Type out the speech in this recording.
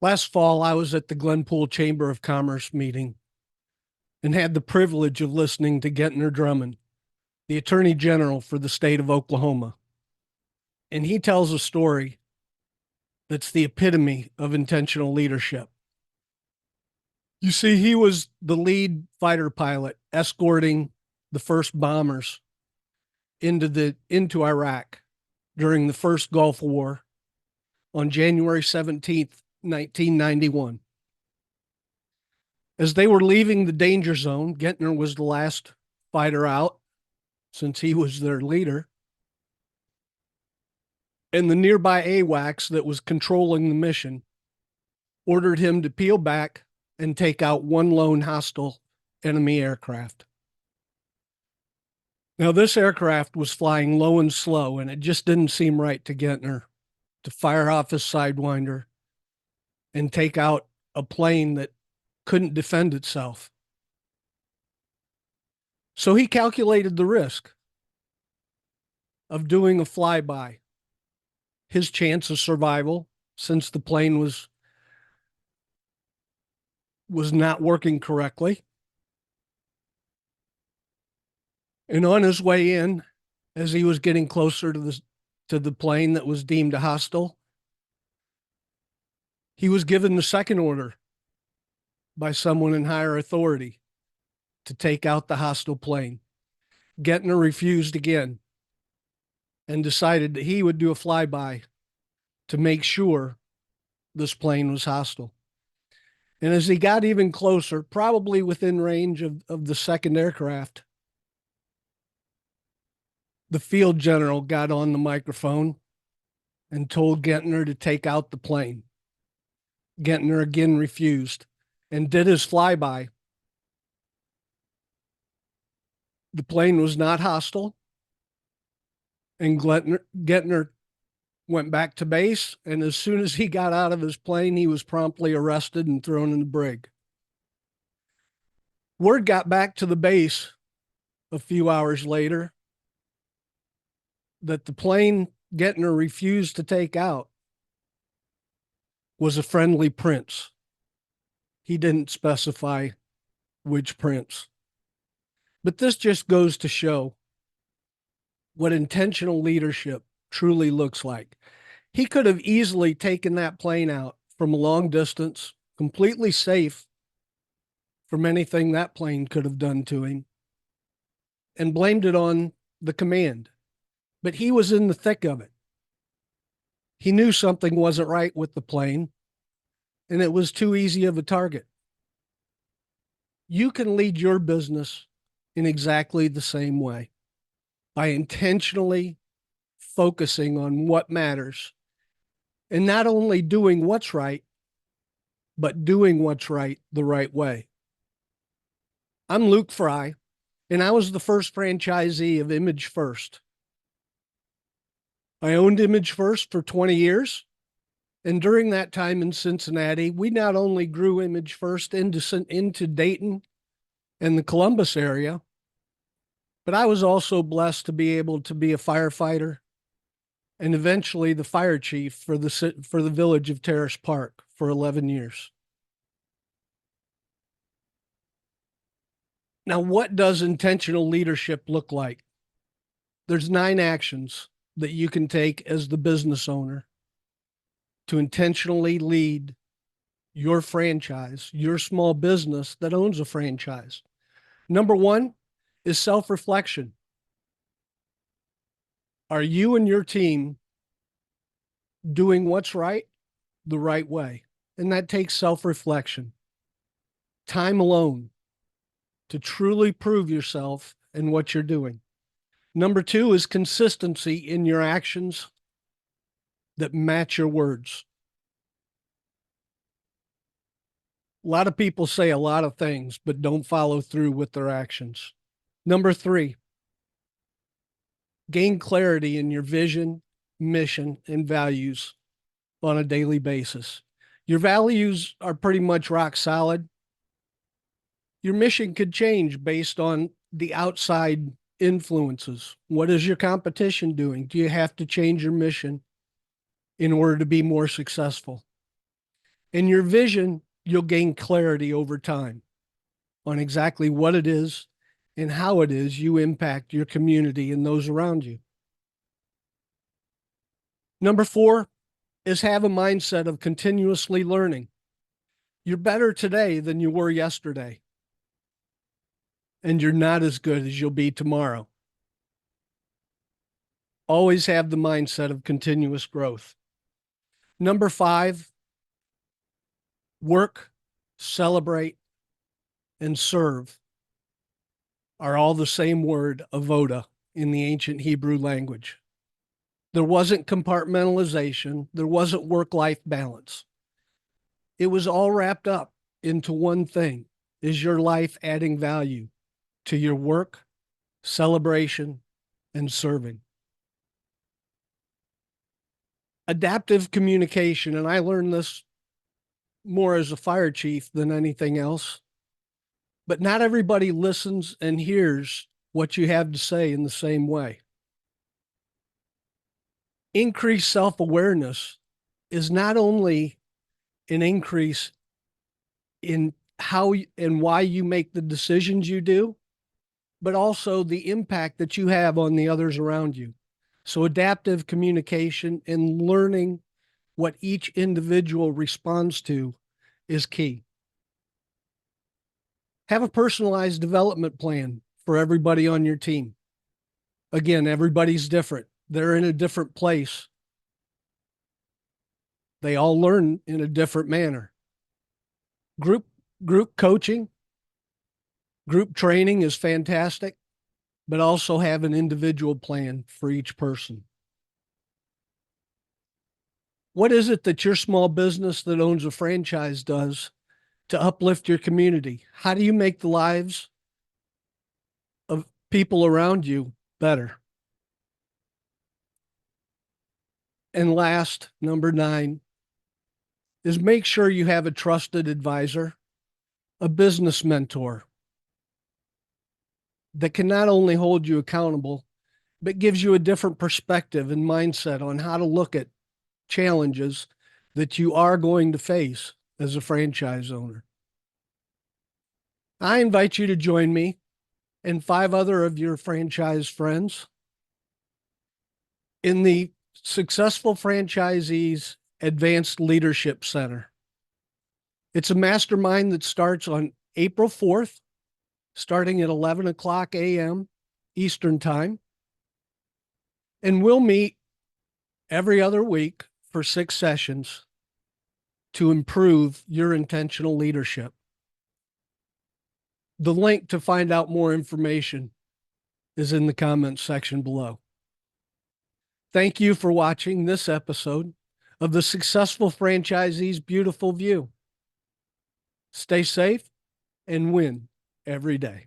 Last fall, I was at the Glenpool Chamber of Commerce meeting and had the privilege of listening to Gentner Drummond, the Attorney General for the state of Oklahoma. And he tells a story that's the epitome of intentional leadership. You see, he was the lead fighter pilot escorting the first bombers into Iraq during the first Gulf War on January 17th, 1991. As they were leaving the danger zone, Gentner was the last fighter out since he was their leader. And the nearby AWACS that was controlling the mission ordered him to peel back and take out one lone hostile enemy aircraft. Now, this aircraft was flying low and slow, and it just didn't seem right to Gentner to fire off his Sidewinder and take out a plane that couldn't defend itself. So he calculated the risk of doing a flyby, his chance of survival, since the plane was not working correctly. And on his way in, as he was getting closer to the plane that was deemed a hostile, he was given the second order by someone in higher authority to take out the hostile plane. Gentner refused again and decided that he would do a flyby to make sure this plane was hostile. And as he got even closer, probably within range of the second aircraft, the field general got on the microphone and told Gentner to take out the plane. Gentner again refused and did his flyby. The plane was not hostile, and Gentner went back to base, and as soon as he got out of his plane, he was promptly arrested and thrown in the brig. Word got back to the base a few hours later that the plane Gentner refused to take out was a friendly prince. He didn't specify which prince. But this just goes to show what intentional leadership truly looks like. He could have easily taken that plane out from a long distance, completely safe from anything that plane could have done to him, and blamed it on the command. But he was in the thick of it. He knew something wasn't right with the plane, and it was too easy of a target. You can lead your business in exactly the same way, by intentionally focusing on what matters and not only doing what's right, but doing what's right the right way. I'm Luke Fry, and I was the first franchisee of Image First. I owned Image First for 20 years. And during that time in Cincinnati, we not only grew Image First into Dayton and the Columbus area, but I was also blessed to be able to be a firefighter and eventually the fire chief for the village of Terrace Park for 11 years. Now, what does intentional leadership look like? There's 9 actions that you can take as the business owner to intentionally lead your franchise, your small business that owns a franchise. Number 1 is self-reflection. Are you and your team doing what's right the right way? And that takes self-reflection, time alone to truly prove yourself and what you're doing. Number 2 is consistency in your actions that match your words. A lot of people say a lot of things, but don't follow through with their actions. Number 3, gain clarity in your vision, mission, and values on a daily basis. Your values are pretty much rock solid. Your mission could change based on the outside influences. What is your competition doing? Do you have to change your mission in order to be more successful? In your vision, you'll gain clarity over time on exactly what it is and how it is you impact your community and those around you. Number 4 is have a mindset of continuously learning. You're better today than you were yesterday, and you're not as good as you'll be tomorrow. Always have the mindset of continuous growth. Number 5, work, celebrate, and serve are all the same word, avoda, in the ancient Hebrew language. There wasn't compartmentalization. There wasn't work-life balance. It was all wrapped up into one thing. Is your life adding value to your work, celebration, and serving? Adaptive communication, and I learned this more as a fire chief than anything else, but not everybody listens and hears what you have to say in the same way. Increased self-awareness is not only an increase in how and why you make the decisions you do, but also the impact that you have on the others around you. So adaptive communication and learning what each individual responds to is key. Have a personalized development plan for everybody on your team. Again, everybody's different. They're in a different place. They all learn in a different manner. Group coaching, group training is fantastic, but also have an individual plan for each person. What is it that your small business that owns a franchise does to uplift your community? How do you make the lives of people around you better? And last, number 9, is make sure you have a trusted advisor, a business mentor that can not only hold you accountable, but gives you a different perspective and mindset on how to look at challenges that you are going to face as a franchise owner. I invite you to join me and 5 other of your franchise friends in the Successful Franchisees Advanced Leadership Center. It's a mastermind that starts on April 4th, starting at 11 o'clock a.m. Eastern Time. And we'll meet every other week for 6 sessions to improve your intentional leadership. The link to find out more information is in the comments section below. Thank you for watching this episode of the Successful Franchisee's Beautiful View. Stay safe and win every day.